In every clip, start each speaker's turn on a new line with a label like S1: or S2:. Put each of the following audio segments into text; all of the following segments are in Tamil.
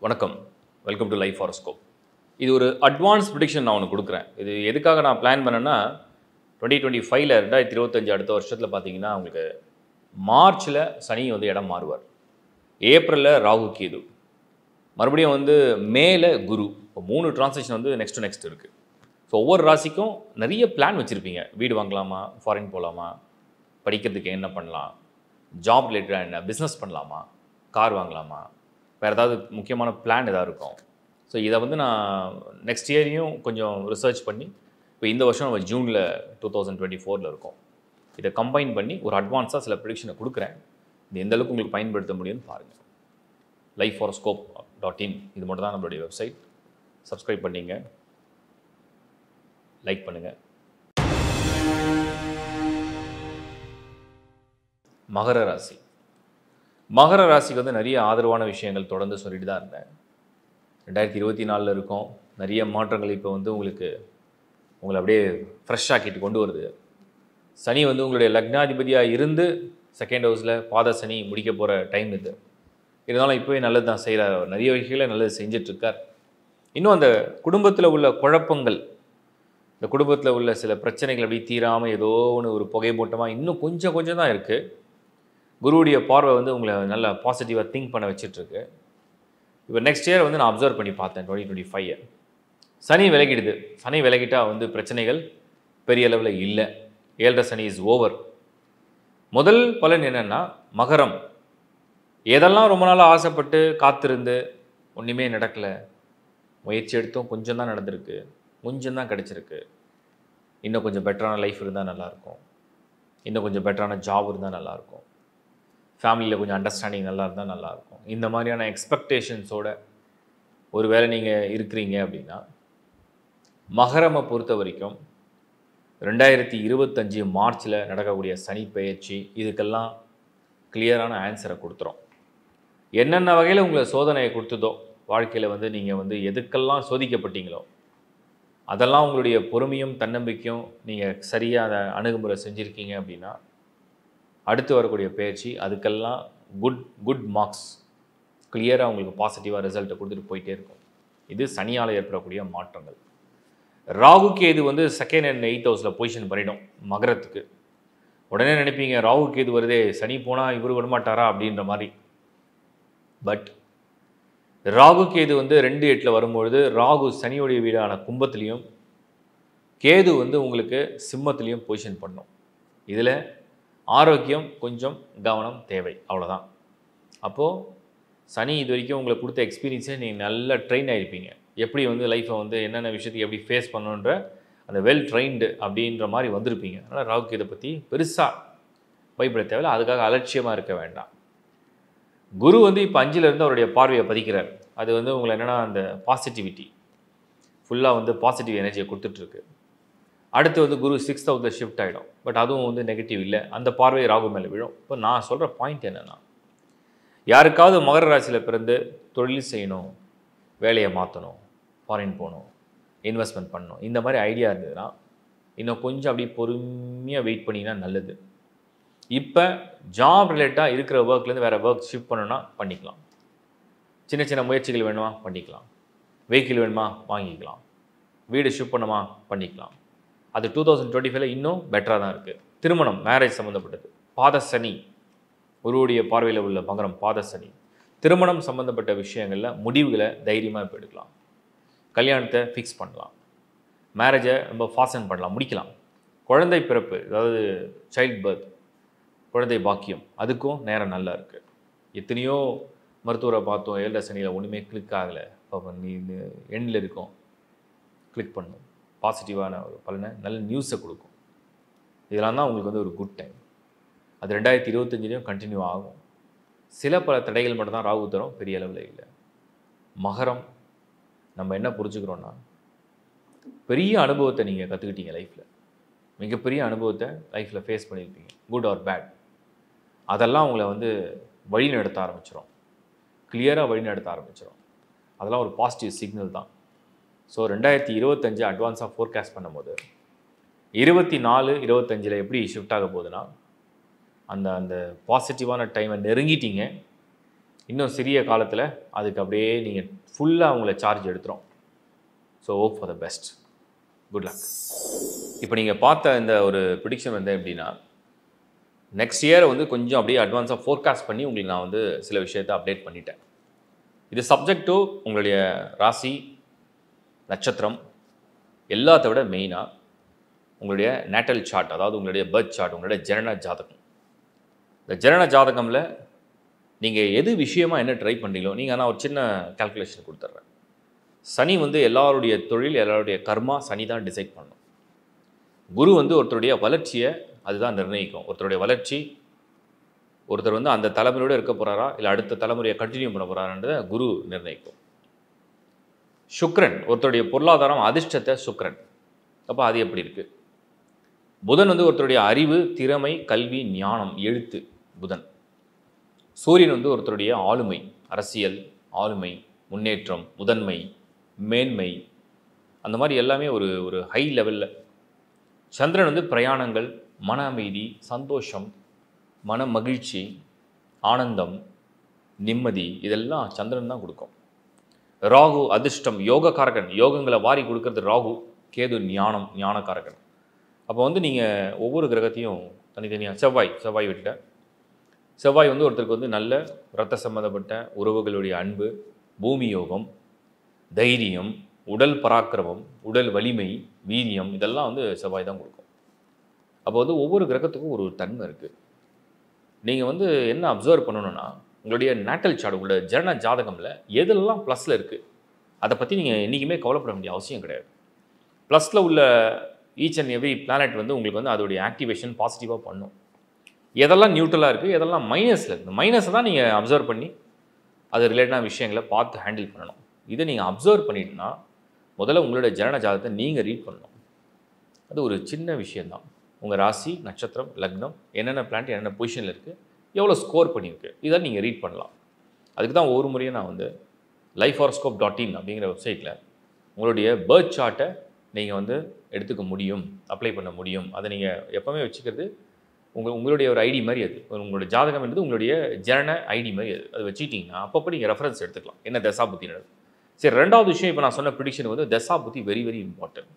S1: வணக்கம். Welcome to life horoscope. இது ஒரு அட்வான்ஸ் ப்ரிடிக்ஷன் நான் ஒன்று கொடுக்குறேன். இது எதுக்காக நான் பிளான் பண்ணேன்னா 2025ல் 2025 அடுத்த வருஷத்தில் பார்த்தீங்கன்னா உங்களுக்கு மார்ச்சில் சனி வந்து இடம் மாறுவார். ஏப்ரலில் ராகு கேது, மறுபடியும் வந்து மேல குரு. இப்போ 3 டிரான்சிஷன் வந்து நெக்ஸ்ட் டு நெக்ஸ்ட் இருக்குது. ஸோ ஒவ்வொரு ராசிக்கும் நிறைய பிளான் வச்சுருப்பீங்க. வீடு வாங்கலாமா, ஃபாரின் போகலாமா, படிக்கிறதுக்கு என்ன பண்ணலாம், ஜாப் ரிலேட்டடாக என்ன, பிஸ்னஸ் பண்ணலாமா, கார் வாங்கலாமா, வேறு ஏதாவது முக்கியமான பிளான் எதாவது இருக்கும். ஸோ இதை வந்து நான் நெக்ஸ்ட் இயரையும் கொஞ்சம் ரிசர்ச் பண்ணி இப்போ இந்த வருஷம் நம்ம ஜூனில் 2024ல் இருக்கோம். இதை கம்பைன் பண்ணி ஒரு அட்வான்ஸாக சில ப்ரிடிக்ஷனை கொடுக்குறேன். இது எந்த அளவுக்கு உங்களுக்கு பயன்படுத்த முடியும்னு பாருங்கள். lifehoroscope.in இது மட்டும் தான் நம்மளுடைய வெப்சைட். சப்ஸ்கிரைப் பண்ணிங்க, லைக் பண்ணுங்கள். மகர ராசி. மகர ராசிக்கு வந்து நிறைய ஆதரவான விஷயங்கள் தொடர்ந்து சொல்லிட்டு தான் இருந்தேன். 2024ல் இருக்கும். நிறைய மாற்றங்கள் இப்போ வந்து உங்களை அப்படியே ஃப்ரெஷ் ஆக்கிட்டு கொண்டு வருது. சனி வந்து உங்களுடைய லக்னாதிபதியாக இருந்து செகண்ட் ஹவுஸில் பாத சனி முடிக்க போகிற டைம் இது. இருந்தாலும் இப்போவே நல்லது தான் செய்கிறார். நிறைய விஷயங்களை நல்லது செஞ்சிட்ருக்கார். இன்னும் அந்த குடும்பத்தில் உள்ள குழப்பங்கள், இந்த குடும்பத்தில் உள்ள சில பிரச்சனைகள் அப்படி தீராமல் ஏதோ ஒன்று ஒரு புகை மூட்டமாக இன்னும் கொஞ்சம் தான் இருக்குது. குருவுடைய பார்வை வந்து உங்களை நல்லா பாசிட்டிவாக திங்க் பண்ண வச்சிட்ருக்கு. இப்போ நெக்ஸ்ட் இயர் வந்து நான் அப்சர்வ் பண்ணி பார்த்தேன் 2025. சனி விலகிடுது. சனி விலகிட்டால் வந்து பிரச்சனைகள் பெரிய அளவில் இல்லை. 7.5 சனி இஸ் ஓவர். முதல் பலன் என்னென்னா, மகரம் எதெல்லாம் ரொம்ப நாளாக ஆசைப்பட்டு காத்திருந்து ஒன்றுமே நடக்கலை, முயற்சி எடுத்தும் கொஞ்சம் தான் நடந்திருக்கு, கொஞ்சம் தான் கிடச்சிருக்கு, இன்னும் கொஞ்சம் பெட்டரான லைஃப் இருந்தால் நல்லாயிருக்கும், இன்னும் கொஞ்சம் பெட்டரான ஜாப் இருந்தால் நல்லாயிருக்கும், ஃபேமிலியில் கொஞ்சம் அண்டர்ஸ்டாண்டிங் நல்லா இருந்தால் நல்லாயிருக்கும், இந்த மாதிரியான எக்ஸ்பெக்டேஷன்ஸோட ஒரு வேளை நீங்கள் இருக்கிறீங்க அப்படின்னா, மகரமை பொறுத்த வரைக்கும் 2025 மார்ச்சில் நடக்கக்கூடிய சனி பெயர்ச்சி இதுக்கெல்லாம் கிளியரான ஆன்சரை கொடுத்துரும். என்னென்ன வகையில் உங்களை சோதனையை கொடுத்ததோ, வாழ்க்கையில் வந்து நீங்கள் வந்து எதுக்கெல்லாம் சோதிக்கப்பட்டீங்களோ அதெல்லாம் உங்களுடைய பொறுமையும் தன்னம்பிக்கையும் நீங்கள் சரியாக அணுகுமுறை செஞ்சுருக்கீங்க அப்படின்னா, அடுத்து வரக்கூடிய பயிற்சி அதுக்கெல்லாம் குட் மார்க்ஸ் கிளியராக உங்களுக்கு பாசிட்டிவாக ரிசல்ட்டை கொடுத்துட்டு போயிட்டே இருக்கும். இது சனியால் ஏற்படக்கூடிய மாற்றங்கள். ராகு கேது வந்து செகண்ட் அண்ட் 8th ஹவுஸில் பொசிஷன் பண்ணிடும் மகரத்துக்கு. உடனே நினைப்பீங்க ராகு கேது வருதே, சனி போனால் இவர் விடமாட்டாரா அப்படின்ற மாதிரி. பட் ராகு கேது வந்து 2-8 வரும்பொழுது ராகு சனியுடைய வீடான கும்பத்துலேயும், கேது வந்து உங்களுக்கு சிம்மத்துலேயும் பொசிஷன் பண்ணும். இதில் ஆரோக்கியம் கொஞ்சம் கவனம் தேவை, அவ்வளோதான். அப்போது சனி இது வரைக்கும் உங்களுக்கு கொடுத்த எக்ஸ்பீரியன்ஸை நீங்கள் நல்லா ட்ரெயின் ஆகிருப்பீங்க. எப்படி வந்து லைஃப்பை வந்து என்னென்ன விஷயத்துக்கு எப்படி ஃபேஸ் பண்ணணுன்ற அந்த வெல் ட்ரெயின்டு அப்படின்ற மாதிரி வந்திருப்பீங்க. அதனால் ராகுக்கு இதை பற்றி பெருசாக பயப்பட தேவையில்லை, அதுக்காக அலட்சியமாக இருக்க வேண்டாம். குரு வந்து இப்போ 5லேருந்து அவருடைய பார்வையை பதிக்கிறார். அது வந்து உங்களை என்னென்னா அந்த பாசிட்டிவிட்டி ஃபுல்லாக வந்து பாசிட்டிவ் எனர்ஜியை கொடுத்துட்ருக்கு. அடுத்து வந்து குரு 6th ஹவுஸில் ஷிஃப்ட் ஆகிடும். பட் அதுவும் வந்து நெகட்டிவ் இல்லை, அந்த பார்வை ராகு மேலே விழும். இப்போ நான் சொல்கிற பாயிண்ட் என்னென்னா, யாருக்காவது மகர ராசியில் பிறந்து தொழில் செய்யணும், வேலையை மாற்றணும், ஃபாரின் போகணும், இன்வெஸ்ட்மெண்ட் பண்ணணும், இந்த மாதிரி ஐடியா இருந்ததுன்னா இன்னும் கொஞ்சம் அப்படியே பொறுமையாக வெயிட் பண்ணிங்கன்னா நல்லது. இப்போ ஜாப் ரிலேட்டாக இருக்கிற ஒர்க்லேருந்து வேறு ஒர்க் ஷிஃப்ட் பண்ணணும்னா பண்ணிக்கலாம். சின்ன சின்ன முயற்சிகள் வேணுமா பண்ணிக்கலாம். வெஹிக்கிள் வேணுமா வாங்கிக்கலாம். வீடு ஷிஃப்ட் பண்ணுமா பண்ணிக்கலாம். அது 2025ல் இன்னும் பெட்டராக தான் இருக்குது. திருமணம், மேரேஜ் சம்மந்தப்பட்டது, பாதசனி குருவுடைய பார்வையில் உள்ள மகரம் பாதசனி, திருமணம் சம்மந்தப்பட்ட விஷயங்களில் முடிவுகளை தைரியமாக இப்போ எடுக்கலாம். கல்யாணத்தை ஃபிக்ஸ் பண்ணலாம். மேரேஜை ரொம்ப ஃபாஸ்டன் பண்ணலாம், முடிக்கலாம். குழந்தை பிறப்பு, அதாவது சைல்ட் பர்த், குழந்தை பாக்கியம், அதுக்கும் நேரம் நல்லா இருக்குது. எத்தனையோ மருத்துவரை பார்த்தோம், 7.5 சனியில் ஒன்றுமே கிளிக் ஆகலை. இப்போ நீ எண்ணில் இருக்கும், கிளிக் பண்ணும், பாசிட்டிவான ஒரு பலனை, நல்ல நியூஸை கொடுக்கும். இதெல்லாம் தான் உங்களுக்கு வந்து ஒரு குட் டைம். அது 2025லையும் கண்டினியூ ஆகும். சில பல தடைகள் மட்டும்தான் ராகு தரும், பெரிய அளவில் இல்லை. மகரம் நம்ம என்ன புரிஞ்சுக்கிறோன்னா, பெரிய அனுபவத்தை நீங்கள் கற்றுக்கிட்டீங்க லைஃப்பில், மிகப்பெரிய அனுபவத்தை லைஃப்பில் ஃபேஸ் பண்ணியிருப்பீங்க, குட் ஆர் பேட். அதெல்லாம் உங்களை வந்து வழி நடத்த ஆரம்பிச்சிடும், கிளியராக வழி நடத்த ஆரம்பிச்சிடும். அதெல்லாம் ஒரு பாசிட்டிவ் சிக்னல் தான். ஸோ 2025 அட்வான்ஸாக ஃபோர்காஸ்ட் பண்ணும்போது 24-25 எப்படி ஷிஃப்ட் ஆக போகுதுன்னா, அந்த பாசிட்டிவான டைமை நெருங்கிட்டீங்க. இன்னும் சிறிய காலத்தில் அதுக்கு அப்படியே நீங்கள் ஃபுல்லாக உங்களை சார்ஜ் எடுத்துரும். So hope for the best. Good luck. இப்போ நீங்கள் பார்த்த இந்த ஒரு ப்ரிடிக்ஷன் வந்து எப்படின்னா, நெக்ஸ்ட் இயர் வந்து கொஞ்சம் அப்படியே அட்வான்ஸாக ஃபோர்காஸ்ட் பண்ணி உங்களுக்கு நான் வந்து சில விஷயத்தை அப்டேட் பண்ணிட்டேன். இது சப்ஜெக்ட் டு உங்களுடைய ராசி, நட்சத்திரம், எல்லாத்த விட மெயினாக உங்களுடைய நேட்டல் சார்ட், அதாவது உங்களுடைய பர்த் சார்ட், உங்களுடைய ஜனன ஜாதகம். இந்த ஜனன ஜாதகமில் நீங்கள் எது விஷயமாக என்ன ட்ரை பண்ணுறீங்களோ, நீங்கள் நான் ஒரு சின்ன கால்குலேஷன் கொடுத்துட்றேன். சனி வந்து எல்லாருடைய தொழில், எல்லாருடைய கர்மா சனி தான் டிசைட் பண்ணணும். குரு வந்து ஒருத்தருடைய வளர்ச்சியை அதுதான் நிர்ணயிக்கும். ஒருத்தருடைய வளர்ச்சி, ஒருத்தர் வந்து அந்த தலைமுறையோடு இருக்க போகிறாரா இல்லை அடுத்த தலைமுறையை கண்டினியூ பண்ண போகிறாரான்றதை குரு நிர்ணயிக்கும். சுக்ரன் ஒருத்தருடைய பொருளாதாரம், அதிர்ஷ்டத்தை சுக்ரன். அப்போ அது எப்படி இருக்குது? புதன் வந்து ஒருத்தருடைய அறிவு, திறமை, கல்வி, ஞானம், எழுத்து புதன். சூரியன் வந்து ஒருத்தருடைய ஆளுமை, அரசியல், ஆளுமை, முன்னேற்றம், முதன்மை, மேன்மை, அந்த மாதிரி எல்லாமே ஒரு ஹை லெவலில். சந்திரன் வந்து பிரயாணங்கள், மன அமைதி, சந்தோஷம், மன மகிழ்ச்சி, ஆனந்தம், நிம்மதி, இதெல்லாம் சந்திரன் தான் கொடுக்கும். ராகு அதிர்ஷ்டம், யோகக்காரகன், யோகங்களை வாரி கொடுக்கறது ராகு. கேது ஞானம், ஞானக்காரகன். அப்போ வந்து நீங்கள் ஒவ்வொரு கிரகத்தையும் தனித்தனியாக, செவ்வாய் விட்டுட்டேன். செவ்வாய் வந்து ஒருத்தருக்கு வந்து நல்ல இரத்த சம்பந்தப்பட்ட உறவுகளுடைய அன்பு, பூமி யோகம், தைரியம், உடல் பராக்கிரமம், உடல் வலிமை, வீரியம், இதெல்லாம் வந்து செவ்வாய் தான் கொடுக்கும். அப்போ வந்து ஒவ்வொரு கிரகத்துக்கும் ஒரு தன்மை இருக்குது. நீங்கள் வந்து என்ன அப்சர்வ் பண்ணணுன்னா, உங்களுடைய நேட்டல் சார்ட், உங்களுடைய ஜனன ஜாதகமில் எதெல்லாம் ப்ளஸில் இருக்குது அதை பற்றி நீங்கள் என்றைக்குமே கவலைப்பட வேண்டிய அவசியம் கிடையாது. ப்ளஸில் உள்ள ஈச் அண்ட் எவ்ரி பிளானட் வந்து உங்களுக்கு வந்து அதோடைய ஆக்டிவேஷன் பாசிட்டிவாக பண்ணும். எதெல்லாம் நியூட்ரலாக இருக்குது, எதெல்லாம் மைனஸில் இருக்குது, மைனஸை தான் நீங்கள் அப்சர்வ் பண்ணி அது ரிலேட்டடான விஷயங்களை பார்த்து ஹேண்டில் பண்ணணும். இதை நீங்கள் அப்சர்வ் பண்ணிட்டுனா முதல்ல உங்களுடைய ஜனன ஜாதகத்தை நீங்கள் ரீட் பண்ணணும். அது ஒரு சின்ன விஷயந்தான். உங்கள் ராசி, நட்சத்திரம், லக்னம், என்னென்ன பிளான்ட் என்னென்ன பொசிஷனில் இருக்குது, எவ்வளோ ஸ்கோர் பண்ணியிருக்கு, இதை நீங்கள் ரீட் பண்ணலாம். அதுக்கு தான் ஒவ்வொரு முறையும் நான் வந்து lifehoroscope.in அப்படிங்கிற வெப்சைட்டில் உங்களுடைய பர்த் சார்ட்டை நீங்கள் வந்து எடுத்துக்க முடியும், அப்ளை பண்ண முடியும். அதை நீங்கள் எப்போவுமே வச்சுக்கிறது உங்களுடைய ஒரு ஐடி மாதிரி. அது உங்களுடைய ஜாதகம் என்பது உங்களுடைய ஜனன ஐடி மாதிரி. அது வச்சுக்கிட்டிங்கன்னா அப்பப்போ நீங்கள் ரெஃபரன்ஸ் எடுத்துக்கலாம், என்ன தசா புத்தி நடக்குது. சரி, ரெண்டாவது விஷயம், இப்போ நான் சொன்ன ப்ரிடிக்ஷன் வந்து தசா புத்தி வெரி வெரி இம்பார்ட்டன்ட்.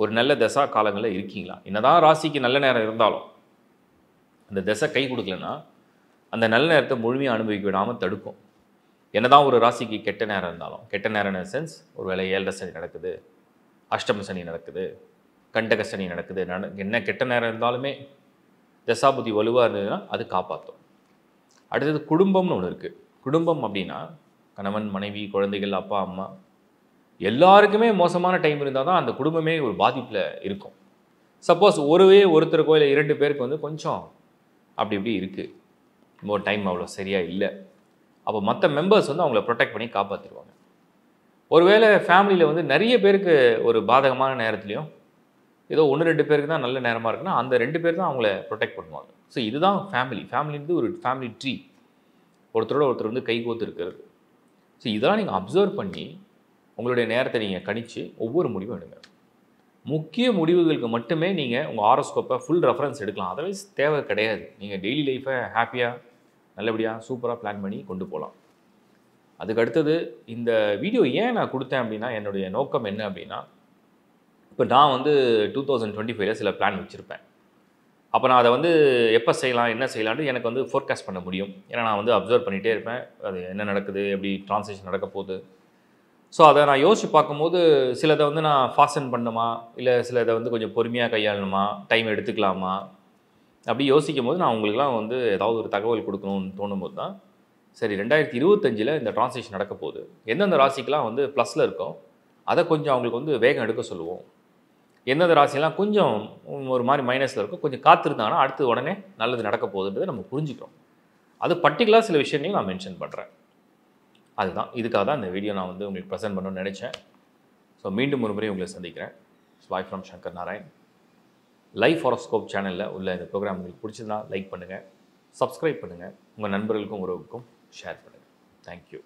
S1: ஒரு நல்ல தசா காலங்களில் இருக்கீங்களா? என்னதான் ராசிக்கு நல்ல நேரம் இருந்தாலும் அந்த தசை கை கொடுக்கலன்னா அந்த நல்ல நேரத்தை முழுமையாக அனுபவிக்க விடாமல் தடுக்கும். என்னதான் ஒரு ராசிக்கு கெட்ட நேரம் இருந்தாலும், கெட்ட நேரம் சென்ஸ், ஒரு வேளை 7 சனி நடக்குது, அஷ்டம சனி நடக்குது, கண்டக சனி நடக்குது, என்ன கெட்ட நேரம் இருந்தாலுமே தசாபுத்தி வலுவாக இருந்ததுன்னா அது காப்பாற்றும். அடுத்தது குடும்பம்னு ஒன்று இருக்குது. குடும்பம் அப்படின்னா கணவன், மனைவி, குழந்தைகள், அப்பா, அம்மா எல்லாருக்குமே மோசமான டைம் இருந்தால் தான் அந்த குடும்பமே ஒரு பாதிப்பில் இருக்கும். சப்போஸ் ஒருத்தருக்கோ இல்லை 2 பேருக்கு வந்து கொஞ்சம் அப்படி இப்படி இருக்குது, இன்னொரு டைம் அவ்வளோ சரியாக இல்லை, அப்போ மற்ற மெம்பர்ஸ் வந்து அவங்கள ப்ரொடெக்ட் பண்ணி காப்பாற்றிடுவாங்க. ஒருவேளை ஃபேமிலியில் வந்து நிறைய பேருக்கு ஒரு பாதகமான நேரத்துலையும் ஏதோ 1-2 பேருக்கு தான் நல்ல நேரமாக இருக்குன்னா அந்த 2 பேர் தான் அவங்கள ப்ரொடெக்ட் பண்ணுவாங்க. ஸோ இதுதான் ஃபேமிலிந்து ஒரு ஃபேமிலி ட்ரீ, ஒருத்தரோட ஒருத்தர் வந்து கைகோத்து இருக்கிறது. ஸோ இதெல்லாம் நீங்கள் அப்சர்வ் பண்ணி உங்களுடைய நேரத்தை நீங்கள் கணித்து ஒவ்வொரு முடிவும் எடுங்க. முக்கிய முடிவுகளுக்கு மட்டுமே நீங்கள் உங்கள் ஹாரோஸ்கோப்பை ஃபுல் ரெஃபரன்ஸ் எடுக்கலாம். அதர்வைஸ் தேவை கிடையாது. நீங்கள் டெய்லி லைஃப்பை ஹாப்பியாக நல்லபடியாக சூப்பராக பிளான் பண்ணி கொண்டு போகலாம். அதுக்கு அடுத்தது இந்த வீடியோ ஏன் நான் கொடுத்தேன் அப்படின்னா, என்னுடைய நோக்கம் என்ன அப்படின்னா, இப்போ நான் வந்து 2025 சில பிளான் வச்சுருப்பேன். அப்போ நான் அதை வந்து எப்போ செய்யலாம், என்ன செய்யலான்ட்டு எனக்கு வந்து ஃபோர்காஸ்ட் பண்ண முடியும். ஏன்னா நான் வந்து அப்சர்வ் பண்ணிகிட்டே இருப்பேன், அது என்ன நடக்குது, எப்படி ட்ரான்ஸ்லேஷன் நடக்க போகுது. ஸோ அதை நான் யோசித்து பார்க்கும்போது சிலதை வந்து நான் ஃபாஸ்டன் பண்ணணுமா, இல்லை சிலதை வந்து கொஞ்சம் பொறுமையாக கையாளணுமா, டைம் எடுத்துக்கலாமா, அப்படி யோசிக்கும் போது நான் உங்களுக்குலாம் வந்து ஏதாவது ஒரு தகவல் கொடுக்கணும்னு தோணும்போது தான் சரி 2025 இந்த ட்ரான்ஸ்லேஷன் நடக்க போகுது, எந்தெந்த ராசிக்கெலாம் வந்து ப்ளஸில் இருக்கோ அதை கொஞ்சம் அவங்களுக்கு வந்து வேகம் எடுக்க சொல்லுவோம். எந்தெந்த ராசியெல்லாம் கொஞ்சம் ஒரு மாதிரி மைனஸில் இருக்கும், கொஞ்சம் காத்திருந்தாங்கன்னா அடுத்து உடனே நல்லது நடக்க போகுதுன்றதை நம்ம புரிஞ்சுக்கிறோம். அது பர்டிகுலராக சில விஷயங்களையும் நான் மென்ஷன் பண்ணுறேன். அதுதான் இதுக்காக தான் இந்த வீடியோ நான் வந்து உங்களுக்கு ப்ரெசென்ட் பண்ணணும்னு நினச்சேன். ஸோ மீண்டும் ஒரு முறை உங்களை சந்திக்கிறேன். Bye from Shankar Narayan. Life horoscope சேனலில் உள்ள இந்த ப்ரோக்ராம் உங்களுக்கு பிடிச்சதுன்னா லைக் பண்ணுங்கள், சப்ஸ்கிரைப் பண்ணுங்கள், உங்கள் நண்பர்களுக்கும் உறவுக்கும் ஷேர் பண்ணுங்கள். தேங்க்யூ.